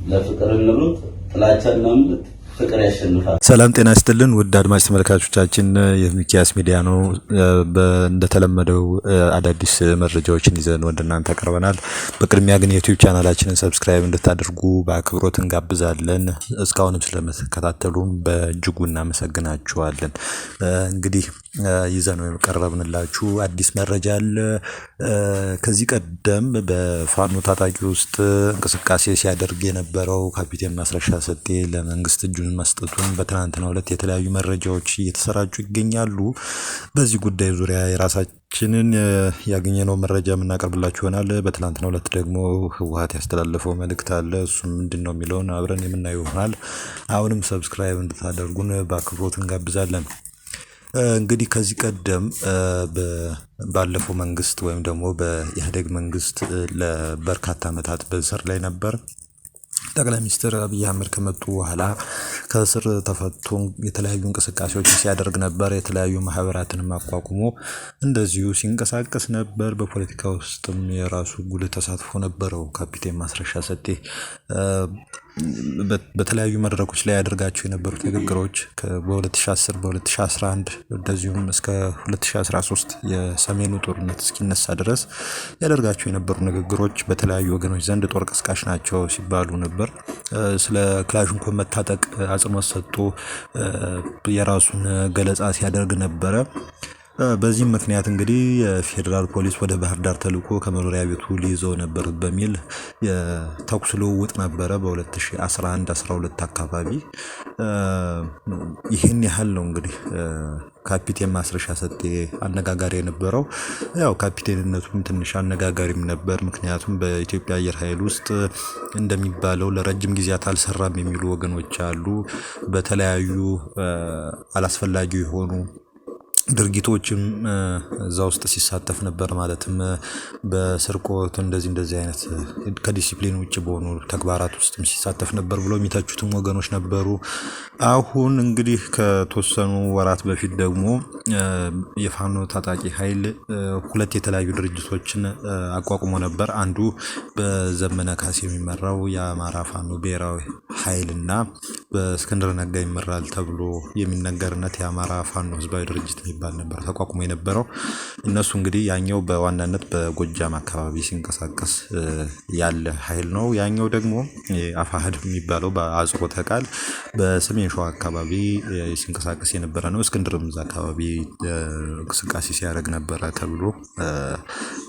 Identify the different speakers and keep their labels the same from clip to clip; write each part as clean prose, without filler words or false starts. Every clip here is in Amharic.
Speaker 1: ለፍቅር እንሩጥ ጥላቻን እናምልጥ ፍቅር ያሸንፋል።
Speaker 2: ሰላም ጤና ይስጥልን ውድ አድማጭ ተመልካቾቻችን የሚኪያስ ሚዲያ ነው። እንደተለመደው አዳዲስ መረጃዎችን ይዘን ወደ እናንተ ቀርበናል። በቅድሚያ ግን የዩቲዩብ ቻናላችንን ሰብስክራይብ እንድታደርጉ በአክብሮት እንጋብዛለን። እስካሁንም ስለምትከታተሉን በእጅጉ እናመሰግናችኋለን። እንግዲህ ይዘነው የቀረብንላችሁ አዲስ መረጃ አለ። ከዚህ ቀደም በፋኖ ታጣቂ ውስጥ እንቅስቃሴ ሲያደርግ የነበረው ካፒቴን ማስረሻ ሰጤ ለመንግስት እጁን መስጠቱን በትናንትናው ዕለት የተለያዩ መረጃዎች እየተሰራጩ ይገኛሉ። በዚህ ጉዳይ ዙሪያ የራሳችንን ያገኘነው መረጃ የምናቀርብላችሁ ይሆናል። በትናንትናው ዕለት ደግሞ ህወሓት ያስተላለፈው መልእክት አለ። እሱም ምንድነው የሚለውን አብረን የምናየው ይሆናል። አሁንም ሰብስክራይብ እንድታደርጉን በአክብሮት እንጋብዛለን። እንግዲህ ከዚህ ቀደም ባለፈው መንግስት ወይም ደግሞ በኢህአዴግ መንግስት ለበርካታ ዓመታት በእስር ላይ ነበር። ጠቅላይ ሚኒስትር አብይ አህመድ ከመጡ በኋላ ከእስር ተፈቶ የተለያዩ እንቅስቃሴዎችን ሲያደርግ ነበር። የተለያዩ ማህበራትንም አቋቁሞ እንደዚሁ ሲንቀሳቀስ ነበር። በፖለቲካ ውስጥም የራሱ ጉልህ ተሳትፎ ነበረው ካፒቴን ማስረሻ ሰጤ። በተለያዩ መድረኮች ላይ ያደርጋቸው የነበሩት ንግግሮች በ2010 በ2011 እንደዚሁም እስከ 2013 የሰሜኑ ጦርነት እስኪነሳ ድረስ ያደርጋቸው የነበሩ ንግግሮች በተለያዩ ወገኖች ዘንድ ጦር ቀስቃሽ ናቸው ሲባሉ ነበር። ስለ ክላሽንኮቭ መታጠቅ አጽንኦት ሰጥቶ የራሱን ገለጻ ሲያደርግ ነበረ። በዚህም ምክንያት እንግዲህ የፌዴራል ፖሊስ ወደ ባህር ዳር ተልኮ ከመኖሪያ ቤቱ ሊይዘው ነበር በሚል የተኩስ ልውውጥ ነበረ በ2011-12 አካባቢ። ይህን ያህል ነው እንግዲህ ካፒቴን ማስረሻ ሰጤ አነጋጋሪ የነበረው። ያው ካፒቴንነቱም ትንሽ አነጋጋሪም ነበር። ምክንያቱም በኢትዮጵያ አየር ኃይል ውስጥ እንደሚባለው ለረጅም ጊዜያት አልሰራም የሚሉ ወገኖች አሉ። በተለያዩ አላስፈላጊ የሆኑ ድርጊቶችም እዛ ውስጥ ሲሳተፍ ነበር። ማለትም በስርቆት እንደዚህ አይነት ከዲሲፕሊን ውጭ በሆኑ ተግባራት ውስጥም ሲሳተፍ ነበር ብሎ የሚተቹትም ወገኖች ነበሩ። አሁን እንግዲህ ከተወሰኑ ወራት በፊት ደግሞ የፋኖ ታጣቂ ኃይል ሁለት የተለያዩ ድርጅቶችን አቋቁሞ ነበር። አንዱ በዘመነ ካሴ የሚመራው የአማራ ፋኖ ብሔራዊ ኃይልና በእስክንድር ነጋ ይመራል ተብሎ የሚነገርነት የአማራ ፋኖ ህዝባዊ ድርጅት ይባል ነበር ተቋቁሞ የነበረው። እነሱ እንግዲህ ያኛው በዋናነት በጎጃም አካባቢ ሲንቀሳቀስ ያለ ኃይል ነው። ያኛው ደግሞ አፋሕድ የሚባለው በአጽሮተ ቃል በሰሜን ሸዋ አካባቢ ሲንቀሳቀስ የነበረ ነው። እስክንድርም እዛ አካባቢ እንቅስቃሴ ሲያደርግ ነበረ ተብሎ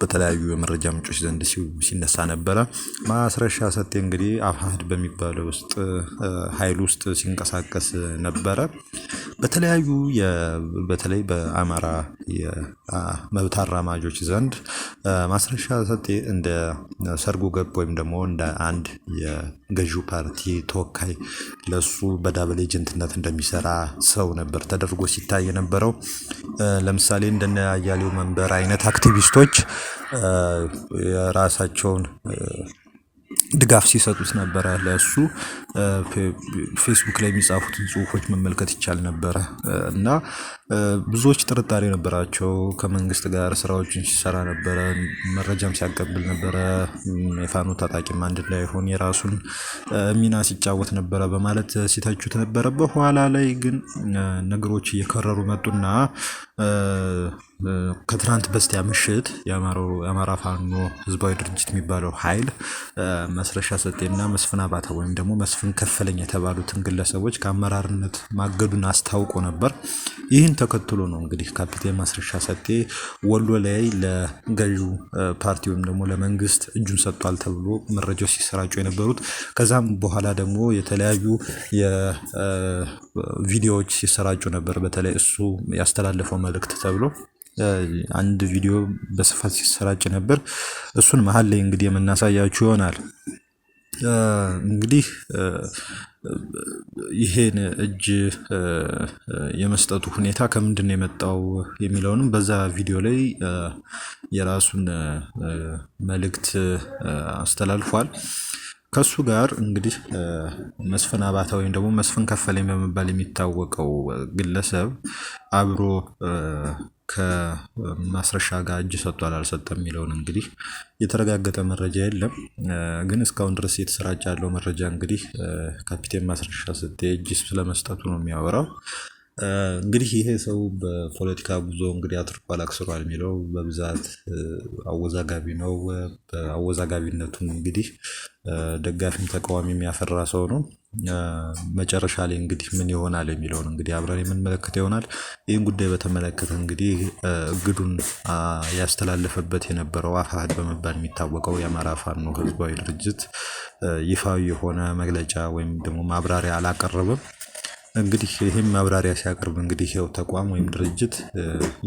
Speaker 2: በተለያዩ የመረጃ ምንጮች ዘንድ ሲነሳ ነበረ። ማስረሻ ሰጤ እንግዲህ አፋሕድ በሚባለው ውስጥ ኃይል ውስጥ ሲንቀሳቀስ ነበረ። በተለያዩ በተለይ በአማራ የመብት አራማጆች ዘንድ ማስረሻ ሰጤ እንደ ሰርጎ ገብ ወይም ደግሞ እንደ አንድ የገዢው ፓርቲ ተወካይ ለሱ በዳብል ኤጀንትነት እንደሚሰራ ሰው ነበር ተደርጎ ሲታይ የነበረው። ለምሳሌ እንደነ አያሌው መንበር አይነት አክቲቪስቶች የራሳቸውን ድጋፍ ሲሰጡት ነበረ ለሱ። ፌስቡክ ላይ የሚጻፉትን ጽሁፎች መመልከት ይቻል ነበረ እና ብዙዎች ጥርጣሬ ነበራቸው። ከመንግስት ጋር ስራዎችን ሲሰራ ነበረ፣ መረጃም ሲያቀብል ነበረ። የፋኖ ታጣቂም አንድ ላይ ሆን የራሱን ሚና ሲጫወት ነበረ በማለት ሲተቹት ነበረ። በኋላ ላይ ግን ነገሮች እየከረሩ መጡና ከትናንት በስቲያ ምሽት የአማራ ፋኖ ህዝባዊ ድርጅት የሚባለው ኃይል ማስረሻ ሰጤና መስፍን አባተ ወይም ደግሞ መስፍን ከፈለኝ የተባሉትን ግለሰቦች ከአመራርነት ማገዱን አስታውቆ ነበር። ይህን ተከትሎ ነው እንግዲህ ካፒቴን ማስረሻ ሰጤ ወሎ ላይ ለገዢው ፓርቲ ወይም ደግሞ ለመንግስት እጁን ሰጥቷል ተብሎ መረጃዎች ሲሰራጩ የነበሩት። ከዛም በኋላ ደግሞ የተለያዩ የቪዲዮዎች ሲሰራጩ ነበር። በተለይ እሱ ያስተላለፈው መልእክት ተብሎ አንድ ቪዲዮ በስፋት ሲሰራጭ ነበር። እሱን መሀል ላይ እንግዲህ የምናሳያችሁ ይሆናል። እንግዲህ ይሄን እጅ የመስጠቱ ሁኔታ ከምንድን ነው የመጣው የሚለውንም በዛ ቪዲዮ ላይ የራሱን መልእክት አስተላልፏል። ከሱ ጋር እንግዲህ መስፍን አባተ ወይም ደግሞ መስፍን ከፈለኝ በመባል የሚታወቀው ግለሰብ አብሮ ከማስረሻ ጋር እጅ ሰጥቷል አልሰጠም የሚለውን እንግዲህ የተረጋገጠ መረጃ የለም። ግን እስካሁን ድረስ የተሰራጨ ያለው መረጃ እንግዲህ ካፒቴን ማስረሻ ሰጤ እጅ ስለመስጠቱ ነው የሚያወራው። እንግዲህ ይሄ ሰው በፖለቲካ ጉዞ እንግዲህ አትርፏል አክስሯል የሚለው በብዛት አወዛጋቢ ነው። በአወዛጋቢነቱም እንግዲህ ደጋፊም ተቃዋሚ የሚያፈራ ሰው ነው። መጨረሻ ላይ እንግዲህ ምን ይሆናል የሚለውን እንግዲህ አብረን የምንመለከተው ይሆናል። ይህን ጉዳይ በተመለከተ እንግዲህ እግዱን ያስተላለፈበት የነበረው አፋሕድ በመባል የሚታወቀው የአማራ ፋኖ ህዝባዊ ድርጅት ይፋዊ የሆነ መግለጫ ወይም ደግሞ ማብራሪያ አላቀረበም። እንግዲህ ይህም ማብራሪያ ሲያቀርብ እንግዲህ ይኸው ተቋም ወይም ድርጅት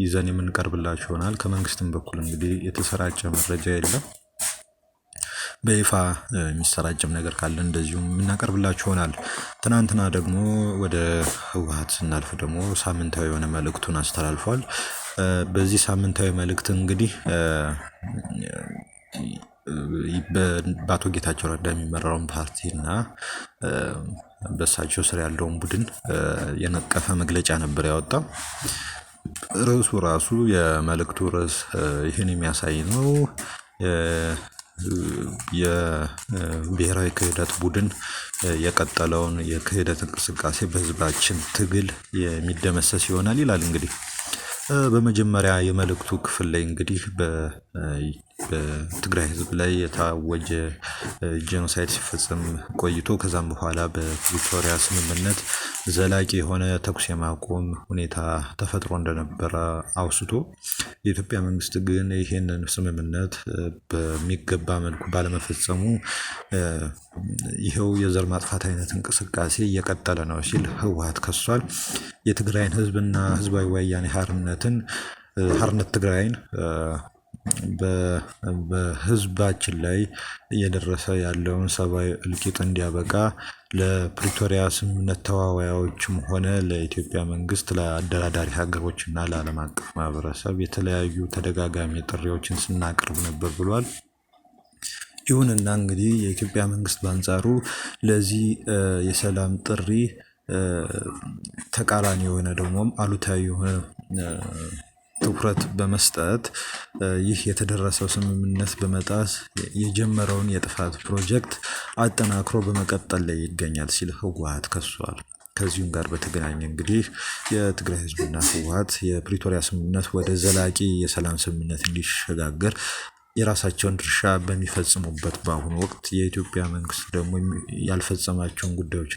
Speaker 2: ይዘን የምንቀርብላችሁ ይሆናል። ከመንግስትም በኩል እንግዲህ የተሰራጨ መረጃ የለም። በይፋ የሚሰራጭም ነገር ካለ እንደዚሁም የምናቀርብላችሁ ይሆናል። ትናንትና ደግሞ ወደ ህወሓት ስናልፍ ደግሞ ሳምንታዊ የሆነ መልእክቱን አስተላልፏል። በዚህ ሳምንታዊ መልእክት እንግዲህ በአቶ ጌታቸው ረዳ የሚመራውን ፓርቲና በእሳቸው ስር ያለውን ቡድን የነቀፈ መግለጫ ነበር ያወጣው። ርዕሱ ራሱ የመልእክቱ ርዕስ ይህን የሚያሳይ ነው። የብሔራዊ ክህደት ቡድን የቀጠለውን የክህደት እንቅስቃሴ በህዝባችን ትግል የሚደመሰስ ይሆናል ይላል። እንግዲህ በመጀመሪያ የመልእክቱ ክፍል ላይ እንግዲህ በትግራይ ህዝብ ላይ የታወጀ ጄኖሳይድ ሲፈጸም ቆይቶ ከዛም በኋላ በፕሪቶሪያ ስምምነት ዘላቂ የሆነ ተኩስ የማቆም ሁኔታ ተፈጥሮ እንደነበረ አውስቶ የኢትዮጵያ መንግስት ግን ይህንን ስምምነት በሚገባ መልኩ ባለመፈጸሙ ይኸው የዘር ማጥፋት አይነት እንቅስቃሴ እየቀጠለ ነው ሲል ህወሓት ከሷል። የትግራይን ህዝብና ህዝባዊ ወያኔ ሓርነት ትግራይን በህዝባችን ላይ እየደረሰ ያለውን ሰብአዊ እልቂት እንዲያበቃ ለፕሪቶሪያ ስምምነት ተዋዋዮችም ሆነ ለኢትዮጵያ መንግስት፣ ለአደራዳሪ ሀገሮችና ለዓለም አቀፍ ማህበረሰብ የተለያዩ ተደጋጋሚ ጥሪዎችን ስናቀርብ ነበር ብሏል። ይሁንና እንግዲህ የኢትዮጵያ መንግስት በአንጻሩ ለዚህ የሰላም ጥሪ ተቃራኒ የሆነ ደግሞም አሉታዊ የሆነ ትኩረት በመስጠት ይህ የተደረሰው ስምምነት በመጣስ የጀመረውን የጥፋት ፕሮጀክት አጠናክሮ በመቀጠል ላይ ይገኛል ሲል ህወሓት ከሷል። ከዚሁም ጋር በተገናኘ እንግዲህ የትግራይ ህዝብና ህወሓት የፕሪቶሪያ ስምምነት ወደ ዘላቂ የሰላም ስምምነት እንዲሸጋገር የራሳቸውን ድርሻ በሚፈጽሙበት በአሁኑ ወቅት የኢትዮጵያ መንግስት ደግሞ ያልፈጸማቸውን ጉዳዮች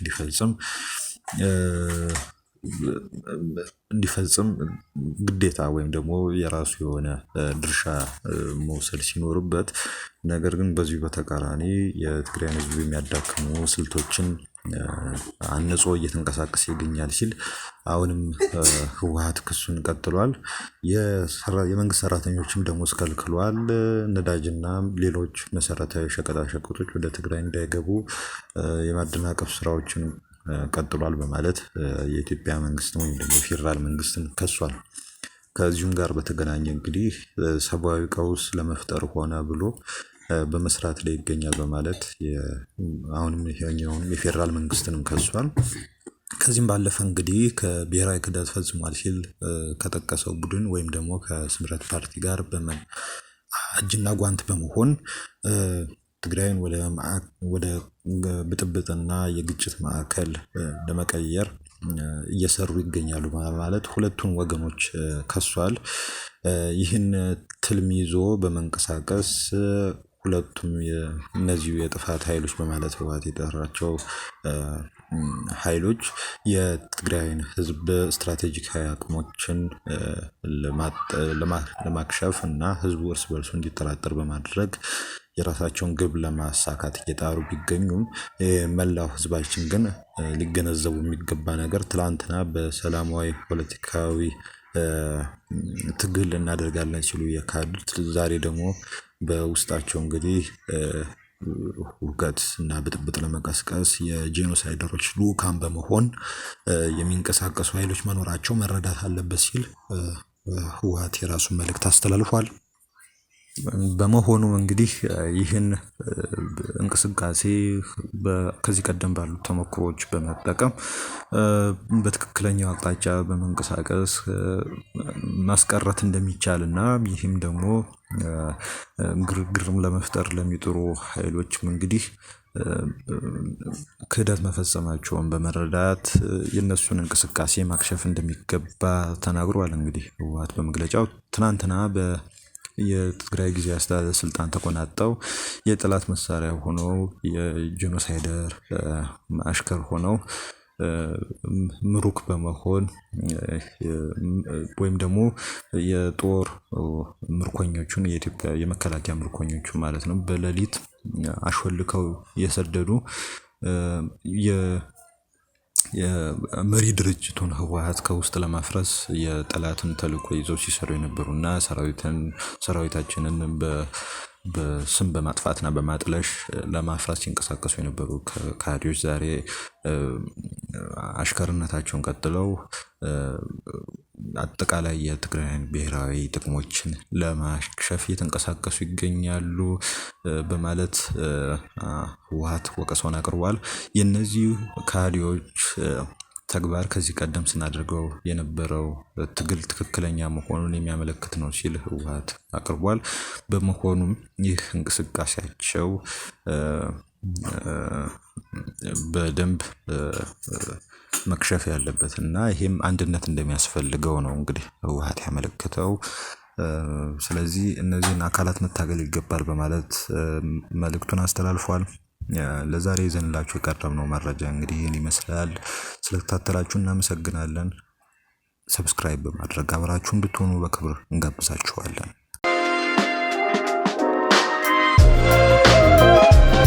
Speaker 2: እንዲፈጽም ግዴታ ወይም ደግሞ የራሱ የሆነ ድርሻ መውሰድ ሲኖርበት፣ ነገር ግን በዚሁ በተቃራኒ የትግራይን ህዝብ የሚያዳክሙ ስልቶችን አንጾ እየተንቀሳቀሰ ይገኛል ሲል አሁንም ህወሓት ክሱን ቀጥሏል። የመንግስት ሰራተኞችም ደሞዝ ከልክሏል። ነዳጅና ሌሎች መሰረታዊ ሸቀጣሸቀጦች ወደ ትግራይ እንዳይገቡ የማደናቀፍ ስራዎችን ቀጥሏል በማለት የኢትዮጵያ መንግስት ወይም ደግሞ ፌዴራል መንግስትን ከሷል። ከዚሁም ጋር በተገናኘ እንግዲህ ሰብአዊ ቀውስ ለመፍጠር ሆነ ብሎ በመስራት ላይ ይገኛል በማለት አሁንም ይሄኛውን የፌዴራል መንግስትንም ከሷል። ከዚህም ባለፈ እንግዲህ ከብሔራዊ ክህደት ፈጽሟል ሲል ከጠቀሰው ቡድን ወይም ደግሞ ከስምረት ፓርቲ ጋር እጅና ጓንት በመሆን ትግራይን ወደ ብጥብጥና የግጭት ማዕከል ለመቀየር እየሰሩ ይገኛሉ ማለት ሁለቱን ወገኖች ከሷል። ይህን ትልም ይዞ በመንቀሳቀስ ሁለቱም እነዚሁ የጥፋት ኃይሎች በማለት ህወሓት የጠራቸው ኃይሎች የትግራይን ህዝብ ስትራቴጂካዊ አቅሞችን ለማክሸፍ እና ህዝቡ እርስ በርሱ እንዲጠራጠር በማድረግ የራሳቸውን ግብ ለማሳካት እየጣሩ ቢገኙም መላው ህዝባችን ግን ሊገነዘቡ የሚገባ ነገር ትላንትና በሰላማዊ ፖለቲካዊ ትግል እናደርጋለን ሲሉ የካዱት ዛሬ ደግሞ በውስጣቸው እንግዲህ ሁከት እና ብጥብጥ ለመቀስቀስ የጄኖሳይደሮች ልዑካን በመሆን የሚንቀሳቀሱ ኃይሎች መኖራቸው መረዳት አለበት ሲል ህወሓት የራሱን መልእክት አስተላልፏል። በመሆኑ እንግዲህ ይህን እንቅስቃሴ ከዚህ ቀደም ባሉ ተሞክሮዎች በመጠቀም በትክክለኛው አቅጣጫ በመንቀሳቀስ ማስቀረት እንደሚቻልና ይህም ደግሞ ግርግርም ለመፍጠር ለሚጥሩ ኃይሎችም እንግዲህ ክህደት መፈጸማቸውን በመረዳት የነሱን እንቅስቃሴ ማክሸፍ እንደሚገባ ተናግሯል። እንግዲህ ህወሓት በመግለጫው ትናንትና የትግራይ ጊዜያዊ አስተዳደር ስልጣን ተቆናጠው የጠላት መሳሪያ ሆነው የጄኖሳይደር አሽከር ሆነው ምሩክ በመሆን ወይም ደግሞ የጦር ምርኮኞቹን የኢትዮጵያ የመከላከያ ምርኮኞቹ ማለት ነው በሌሊት አሾልከው የሰደዱ የመሪ ድርጅቱን ህወሓት ከውስጥ ለማፍረስ የጠላትን ተልዕኮ ይዘው ሲሰሩ የነበሩና ሰራዊታችንን በስም በማጥፋትና በማጥለሽ ለማፍረስ ሲንቀሳቀሱ የነበሩ ካድሬዎች ዛሬ አሽከርነታቸውን ቀጥለው አጠቃላይ የትግራይን ብሔራዊ ጥቅሞችን ለማክሸፍ እየተንቀሳቀሱ ይገኛሉ በማለት ህወሓት ወቀሳውን አቅርቧል። የነዚህ ካድሬዎች ተግባር ከዚህ ቀደም ስናደርገው የነበረው ትግል ትክክለኛ መሆኑን የሚያመለክት ነው ሲል ህወሓት አቅርቧል። በመሆኑም ይህ እንቅስቃሴያቸው በደንብ መክሸፍ ያለበት እና ይሄም አንድነት እንደሚያስፈልገው ነው እንግዲህ ህወሓት ያመለከተው። ስለዚህ እነዚህን አካላት መታገል ይገባል በማለት መልእክቱን አስተላልፏል። ለዛሬ ይዘንላችሁ የቀረብነው መረጃ እንግዲህ ይህን ይመስላል። ስለተከታተላችሁ እናመሰግናለን። ሰብስክራይብ በማድረግ አብራችሁ እንድትሆኑ በክብር እንጋብዛችኋለን።